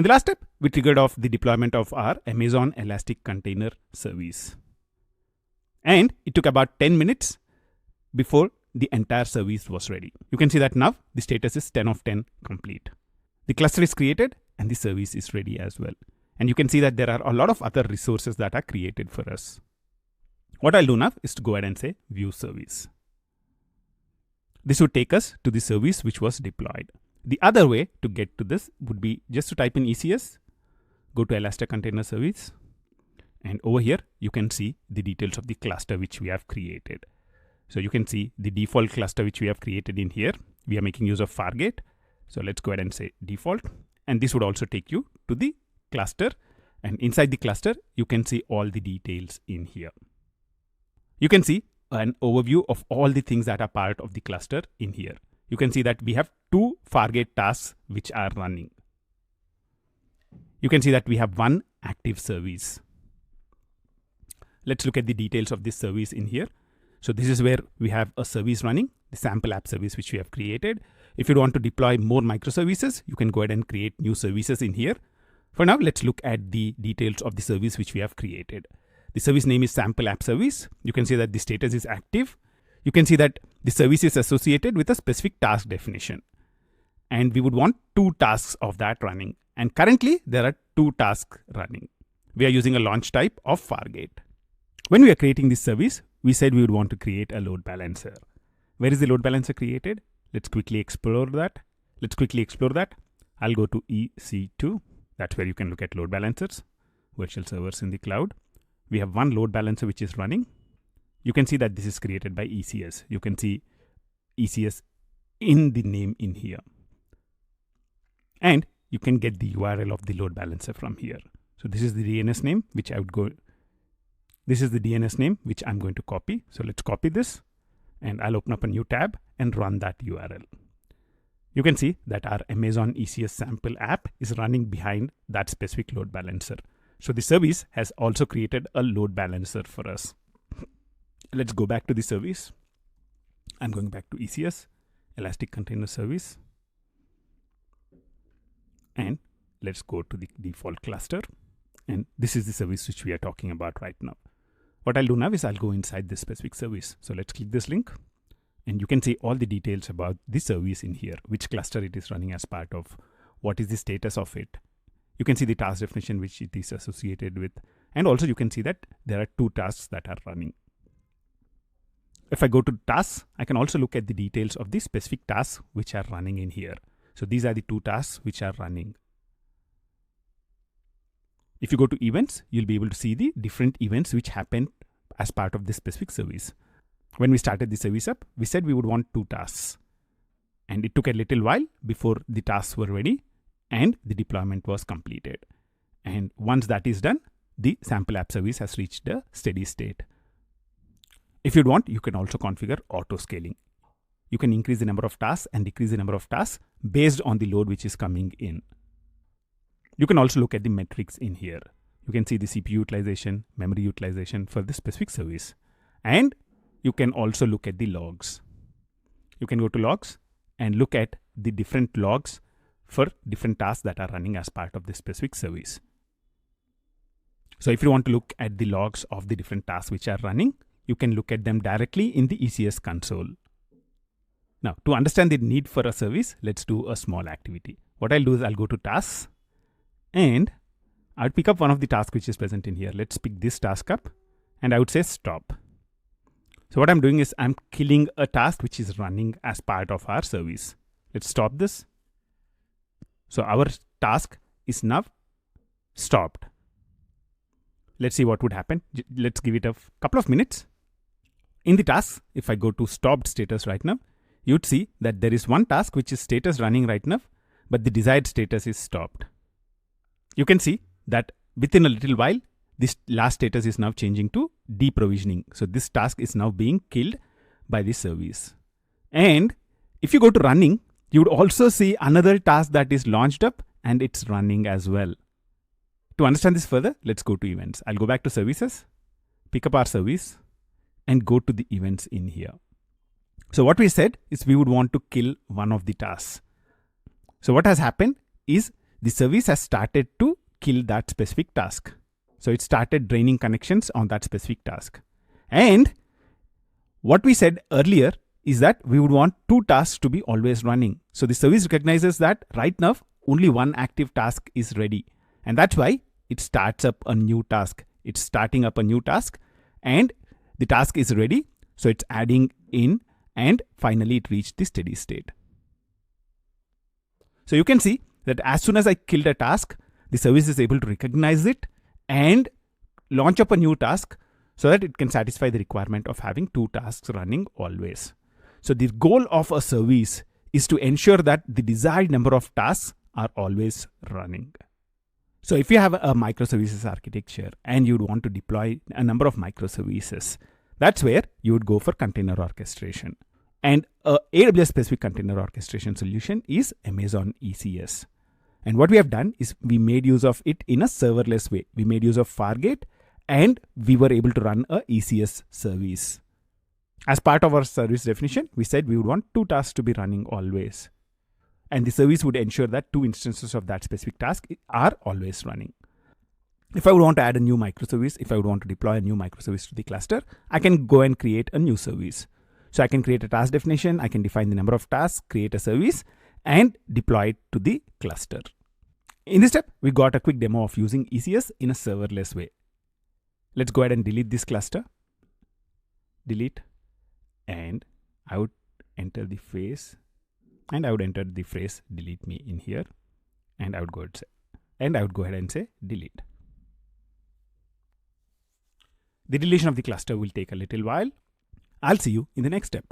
In the last step, we triggered off the deployment of our Amazon Elastic Container Service. And it took about 10 minutes before the entire service was ready. You can see that now the status is 10 of 10 complete. The cluster is created and the service is ready as well. And you can see that there are a lot of other resources that are created for us. What I'll do now is to go ahead and say view service. This would take us to the service which was deployed. The other way to get to this would be just to type in ECS, go to Elastic Container Service, and over here you can see the details of the cluster which we have created. So you can see the default cluster which we have created in here. We are making use of Fargate. So let's go ahead and say default. And this would also take you to the cluster. And inside the cluster, you can see all the details in here. You can see an overview of all the things that are part of the cluster in here. You can see that we have 2 Fargate tasks which are running. You can see that we have 1 active service. Let's look at the details of this service in here. So this is where we have a service running, the sample app service which we have created. If you want to deploy more microservices, you can go ahead and create new services in here. For now, let's look at the details of the service which we have created. The service name is sample app service. You can see that the status is active. You can see that the service is associated with a specific task definition. And we would want 2 tasks of that running. And currently there are 2 tasks running. We are using a launch type of Fargate. When we are creating this service, we said we would want to create a load balancer. Where is the load balancer created? Let's quickly explore that. I'll go to EC2. That's where you can look at load balancers, virtual servers in the cloud. We have 1 load balancer which is running. You can see that this is created by ECS. You can see ECS in the name in here. And you can get the URL of the load balancer from here. So this is the DNS name which this is the DNS name which I'm going to copy. So let's copy this and I'll open up a new tab and run that URL. You can see that our Amazon ECS sample app is running behind that specific load balancer. So the service has also created a load balancer for us. Let's go back to the service. I'm going back to ECS, Elastic Container Service. And let's go to the default cluster. And this is the service which we are talking about right now. What I'll do now is I'll go inside this specific service. So let's click this link and you can see all the details about the service in here, which cluster it is running as part of, what is the status of it. You can see the task definition which it is associated with. And also you can see that there are 2 tasks that are running. If I go to tasks, I can also look at the details of the specific tasks which are running in here. So these are the 2 tasks which are running. If you go to events, you'll be able to see the different events which happened as part of this specific service. When we started the service up, we said we would want 2 tasks. And it took a little while before the tasks were ready and the deployment was completed. And once that is done, the sample app service has reached a steady state. If you'd want, you can also configure auto scaling. You can increase the number of tasks and decrease the number of tasks based on the load which is coming in. You can also look at the metrics in here. You can see the CPU utilization, memory utilization for this specific service. And you can also look at the logs. You can go to logs and look at the different logs for different tasks that are running as part of this specific service. So if you want to look at the logs of the different tasks which are running, you can look at them directly in the ECS console. Now, to understand the need for a service, let's do a small activity. What I'll do is I'll go to tasks and I'll pick up one of the tasks which is present in here. Let's pick this task up and I would say stop. So what I'm doing is I'm killing a task which is running as part of our service. Let's stop this. So our task is now stopped. Let's see what would happen. Let's give it a couple of minutes. In the task, if I go to stopped status right now, you'd see that there is one task which is status running right now, but the desired status is stopped. You can see that within a little while, this last status is now changing to deprovisioning. So this task is now being killed by the service. And if you go to running, you would also see another task that is launched up and it's running as well. To understand this further, let's go to events. I'll go back to services, pick up our service and go to the events in here. So what we said is we would want to kill one of the tasks. So what has happened is the service has started to kill that specific task. So it started draining connections on that specific task. And what we said earlier is that we would want 2 tasks to be always running. So the service recognizes that right now only one active task is ready. And that's why it starts up a new task. It's starting up a new task and the task is ready. So it's adding in and finally it reached the steady state. So you can see that as soon as I killed a task, the service is able to recognize it and launch up a new task so that it can satisfy the requirement of having 2 tasks running always. So the goal of a service is to ensure that the desired number of tasks are always running. So if you have a microservices architecture and you'd want to deploy a number of microservices, that's where you would go for container orchestration. And a AWS specific container orchestration solution is Amazon ECS. And what we have done is we made use of it in a serverless way. We made use of Fargate and we were able to run a ECS service. As part of our service definition, we said we would want 2 tasks to be running always. And the service would ensure that 2 instances of that specific task are always running. If I would want to add a new microservice, if I would want to deploy a new microservice to the cluster, I can go and create a new service. So I can create a task definition, I can define the number of tasks, create a service, and deploy it to the cluster. In this step, we got a quick demo of using ECS in a serverless way. Let's go ahead and delete this cluster. Delete. And I would enter the phrase, and I would enter the phrase delete me in here, and I would go ahead and say delete. The deletion of the cluster will take a little while. I'll see you in the next step.